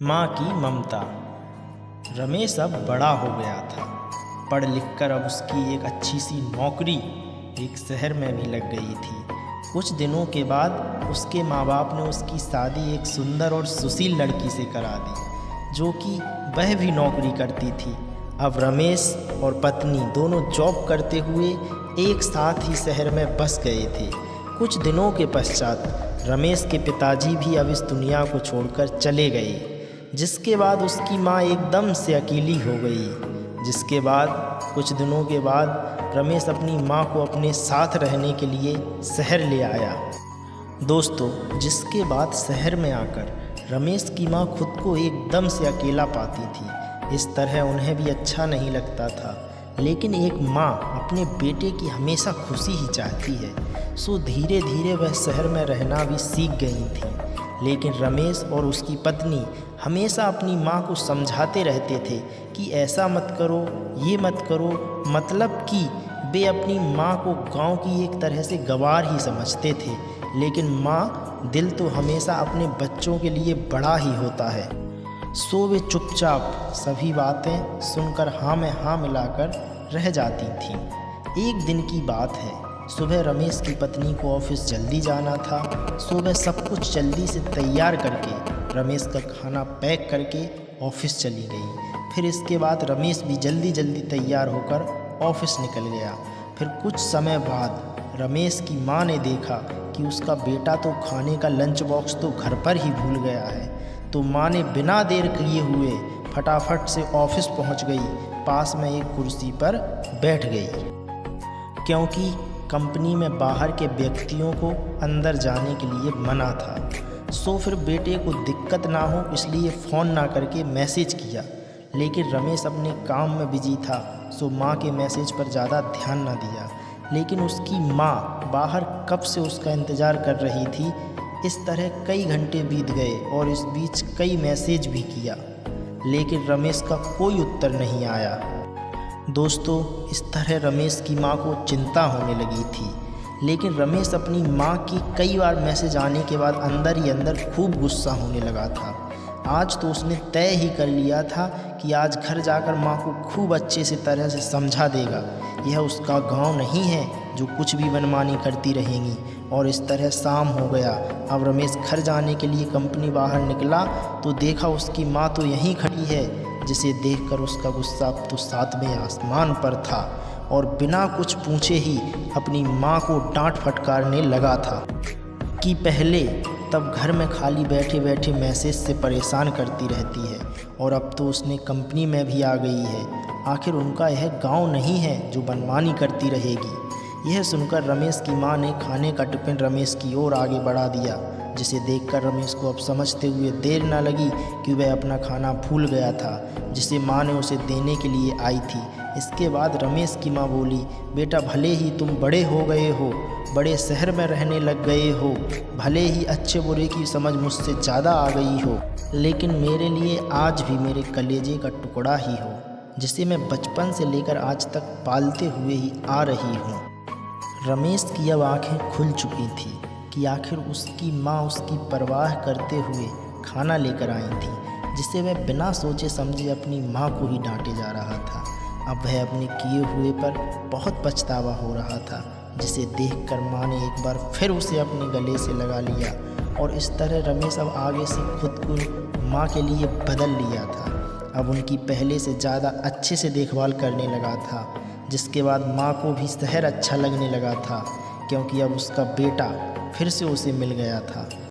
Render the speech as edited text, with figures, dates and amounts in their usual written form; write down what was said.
माँ की ममता। रमेश अब बड़ा हो गया था। पढ़ लिख कर अब उसकी एक अच्छी सी नौकरी एक शहर में भी लग गई थी। कुछ दिनों के बाद उसके माँ बाप ने उसकी शादी एक सुंदर और सुशील लड़की से करा दी, जो कि वह भी नौकरी करती थी। अब रमेश और पत्नी दोनों जॉब करते हुए एक साथ ही शहर में बस गए थे। कुछ दिनों के पश्चात रमेश के पिताजी भी अब इस दुनिया को छोड़कर चले गए, जिसके बाद उसकी माँ एकदम से अकेली हो गई। जिसके बाद कुछ दिनों के बाद रमेश अपनी माँ को अपने साथ रहने के लिए शहर ले आया। दोस्तों, जिसके बाद शहर में आकर रमेश की माँ खुद को एकदम से अकेला पाती थी। इस तरह उन्हें भी अच्छा नहीं लगता था, लेकिन एक माँ अपने बेटे की हमेशा खुशी ही चाहती है। सो धीरे धीरे वह शहर में रहना भी सीख गई थी। लेकिन रमेश और उसकी पत्नी हमेशा अपनी माँ को समझाते रहते थे कि ऐसा मत करो, ये मत करो, मतलब कि वे अपनी माँ को गांव की एक तरह से गंवार ही समझते थे। लेकिन माँ दिल तो हमेशा अपने बच्चों के लिए बड़ा ही होता है। सो वे चुपचाप सभी बातें सुनकर हाँ में हाँ मिलाकर रह जाती थीं। एक दिन की बात है, सुबह रमेश की पत्नी को ऑफिस जल्दी जाना था। सो वह सब कुछ जल्दी से तैयार करके रमेश का खाना पैक करके ऑफिस चली गई। फिर इसके बाद रमेश भी जल्दी जल्दी तैयार होकर ऑफिस निकल गया। फिर कुछ समय बाद रमेश की माँ ने देखा कि उसका बेटा तो खाने का लंच बॉक्स तो घर पर ही भूल गया है। तो माँ ने बिना देर किए हुए फटाफट से ऑफिस पहुँच गई, पास में एक कुर्सी पर बैठ गई, क्योंकि कंपनी में बाहर के व्यक्तियों को अंदर जाने के लिए मना था। सो फिर बेटे को दिक्कत ना हो इसलिए फ़ोन ना करके मैसेज किया। लेकिन रमेश अपने काम में बिजी था, सो माँ के मैसेज पर ज़्यादा ध्यान ना दिया। लेकिन उसकी माँ बाहर कब से उसका इंतज़ार कर रही थी। इस तरह कई घंटे बीत गए और इस बीच कई मैसेज भी किया, लेकिन रमेश का कोई उत्तर नहीं आया। दोस्तों, इस तरह रमेश की माँ को चिंता होने लगी थी। लेकिन रमेश अपनी माँ की कई बार मैसेज आने के बाद अंदर ही अंदर खूब गुस्सा होने लगा था। आज तो उसने तय ही कर लिया था कि आज घर जाकर माँ को खूब अच्छे से तरह से समझा देगा। यह उसका गांव नहीं है जो कुछ भी मनमानी करती रहेंगी। और इस तरह शाम हो गया। अब रमेश घर जाने के लिए कंपनी बाहर निकला तो देखा उसकी माँ तो यहीं खड़ी है, जिसे देखकर उसका गुस्सा अब तो सातवें आसमान पर था और बिना कुछ पूछे ही अपनी माँ को डांट फटकारने लगा था कि पहले तब घर में खाली बैठे बैठे मैसेज से परेशान करती रहती है और अब तो उसने कंपनी में भी आ गई है। आखिर उनका यह गांव नहीं है जो मनमानी करती रहेगी। यह सुनकर रमेश की माँ ने खाने का टिफिन रमेश की ओर आगे बढ़ा दिया, जिसे देखकर रमेश को अब समझते हुए देर न लगी कि वह अपना खाना भूल गया था, जिसे माँ ने उसे देने के लिए आई थी। इसके बाद रमेश की माँ बोली, बेटा भले ही तुम बड़े हो गए हो, बड़े शहर में रहने लग गए हो, भले ही अच्छे बुरे की समझ मुझसे ज़्यादा आ गई हो, लेकिन मेरे लिए आज भी मेरे कलेजे का टुकड़ा ही हो, जिसे मैं बचपन से लेकर आज तक पालते हुए ही आ रही हूँ। रमेश की अब आँखें खुल चुकी थी कि आखिर उसकी माँ उसकी परवाह करते हुए खाना लेकर आई थी, जिसे वह बिना सोचे समझे अपनी माँ को ही डांटे जा रहा था। अब वह अपने किए हुए पर बहुत पछतावा हो रहा था, जिसे देखकर माँ ने एक बार फिर उसे अपने गले से लगा लिया। और इस तरह रमेश अब आगे से खुद को माँ के लिए बदल लिया था। अब उनकी पहले से ज़्यादा अच्छे से देखभाल करने लगा था, जिसके बाद माँ को भी शहर अच्छा लगने लगा था, क्योंकि अब उसका बेटा फिर से उसे मिल गया था।